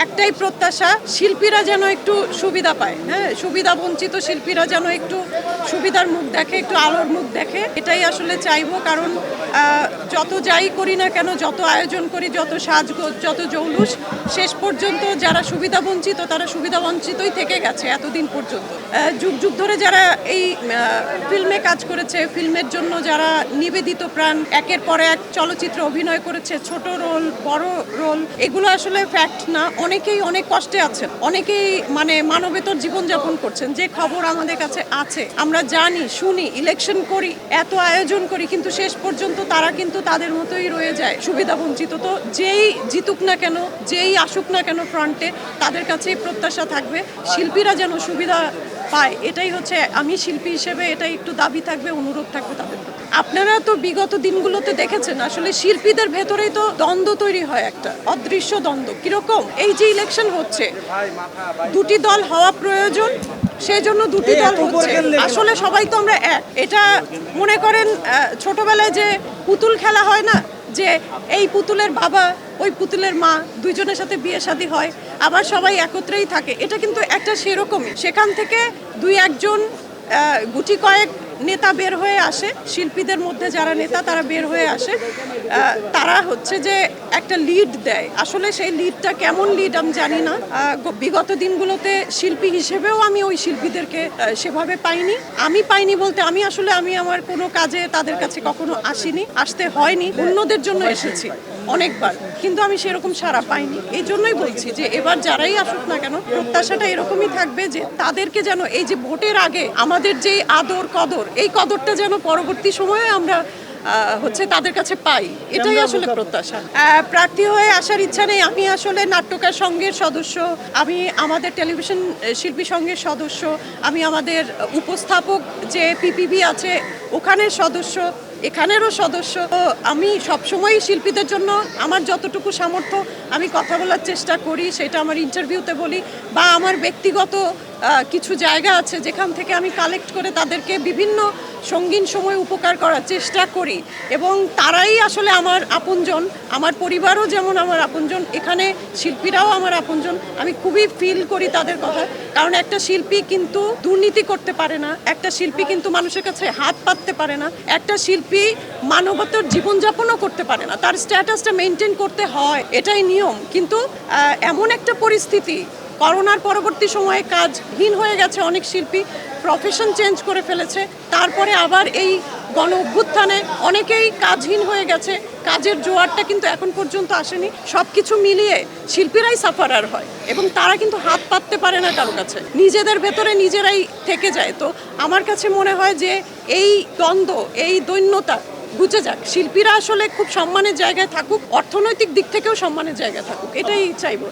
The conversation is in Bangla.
একটাই প্রত্যাশা, শিল্পীরা যেন একটু সুবিধা পায়, হ্যাঁ, সুবিধা বঞ্চিত শিল্পীরা যেন একটু সুবিধার মুখ দেখে, একটু আলোর মুখ দেখে, এটাই আসলে চাইবো। কারণ যত যাই করি না কেন, যত আয়োজন করি, যত সাজগোজ, যত জৌলুস, শেষ পর্যন্ত যারা সুবিধা বঞ্চিত তারা সুবিধা বঞ্চিতই থেকে গেছে এতদিন পর্যন্ত। যুগ যুগ ধরে যারা এই ফিল্মে কাজ করেছে, ফিল্মের জন্য যারা নিবেদিত প্রাণ, একের পর এক চলচ্চিত্র অভিনয় করেছে, ছোট রোল, বড় রোল, এগুলো আসলে ফ্যাক্ট না। অনেকেই অনেক কষ্টে আছেন, অনেকেই মানে মানবেতর জীবনযাপন করছেন। যে খবর আমাদের কাছে আছে, আমরা জানি, শুনি, ইলেকশন করি, এত আয়োজন করি, কিন্তু শেষ পর্যন্ত তারা কিন্তু তাদের মতোই রয়ে যায়, সুবিধা বঞ্চিত। তো যেই জিতুক না কেন, যেই আসুক না কেন ফ্রন্টে, তাদের কাছেই প্রত্যাশা থাকবে শিল্পীরা যেন সুবিধা পায়। এটাই হচ্ছে, আমি শিল্পী হিসেবে এটাই একটু দাবি থাকবে, অনুরোধ থাকবে তাদের প্রতি। আপনারা তো বিগত দিনগুলোতে দেখেছেন আসলে শিল্পীদের ভেতরেই তো দ্বন্দ্ব তৈরি হয়, একটা অদৃশ্য দ্বন্দ্ব। কিরকম? এই যে ইলেকশন হচ্ছে, দুটি দল হওয়া প্রয়োজন, সেই জন্য দুটি দল হচ্ছে। আসলে সবাই তো আমরা এক। এটা মনে করেন ছোটবেলায় যে পুতুল খেলা হয় না, যে এই পুতুলের বাবা, ওই পুতুলের মা, দুইজনের সাথে বিয়ে শাদী হয়, আবার সবাই একত্রেই থাকে, এটা কিন্তু একটা সেরকমই। সেখান থেকে দুই একজন গুটি কয়েক নেতা বের হয়ে আসে, শিল্পীদের মধ্যে যারা নেতা তারা বের হয়ে আসে, তারা হচ্ছে যে একটা লিড দেয়। আসলে সেই লিডটা কেমন লিড আমি জানি না। বিগত দিনগুলোতে শিল্পী হিসেবেও আমি ওই শিল্পীদেরকে সেভাবে পাইনি। আমি পাইনি বলতে আমি আসলে আমি আমার কোনো কাজে তাদের কাছে কখনো আসিনি, আসতে হয়নি, অন্যদের জন্য এসেছি অনেকবার, কিন্তু আমি সেরকম সাড়া পাইনি। এই জন্যই বলছি যে এবার যারাই আসুক না কেন, প্রত্যাশাটা এরকমই থাকবে যে তাদেরকে যেন এই যে ভোটের আগে আমাদের যে আদর কদর, এই কদরটা যেন পরবর্তী সময়ে আমরা হচ্ছে তাদের কাছে পাই, এটাই আসলে প্রত্যাশা। প্রার্থী হয়ে আসার ইচ্ছা নেই। আমি আসলে নাট্যকার সংঘের সদস্য, আমি আমাদের টেলিভিশন শিল্পী সংঘের সদস্য, আমি আমাদের উপস্থাপক যে পিপিবি আছে ওখানের সদস্য, এখানেরও সদস্য। আমি সবসময়ই শিল্পীদের জন্য আমার যতটুকু সামর্থ্য আমি কথা বলার চেষ্টা করি, সেটা আমার ইন্টারভিউতে বলি, বা আমার ব্যক্তিগত কিছু জায়গা আছে যেখান থেকে আমি কালেক্ট করে তাদেরকে বিভিন্ন সঙ্গীন সময় উপকার করার চেষ্টা করি। এবং তারাই আসলে আমার আপনজন, আমার পরিবারও যেমন আমার আপনজন, এখানে শিল্পীরাও আমার আপনজন। আমি খুবই ফিল করি তাদের কথা। কারণ একটা শিল্পী কিন্তু দুর্নীতি করতে পারে না, একটা শিল্পী কিন্তু মানুষের কাছে হাত পাততে পারে না, একটা শিল্পী মানবতার জীবনযাপনও করতে পারে না, তার স্ট্যাটাসটা মেনটেন করতে হয়, এটাই নিয়ম। কিন্তু এমন একটা পরিস্থিতি, করোনার পরবর্তী সময়ে কাজহীন হয়ে গেছে অনেক শিল্পী, প্রফেশন চেঞ্জ করে ফেলেছে, তারপরে আবার এই গণ অভ্যুত্থানে অনেকেই কাজহীন হয়ে গেছে, কাজের জোয়ারটা কিন্তু এখন পর্যন্ত আসেনি। সব কিছু মিলিয়ে শিল্পীরাই সাফারার হয় এবং তারা কিন্তু হাত পাততে পারে না কারো কাছে, নিজেদের ভেতরে নিজেরাই থেকে যায়। তো আমার কাছে মনে হয় যে এই দ্বন্দ্ব, এই দৈন্যতা বুঝে যাক, শিল্পীরা আসলে খুব সম্মানের জায়গায় থাকুক, অর্থনৈতিক দিক থেকেও সম্মানের জায়গায় থাকুক, এটাই চাইবো।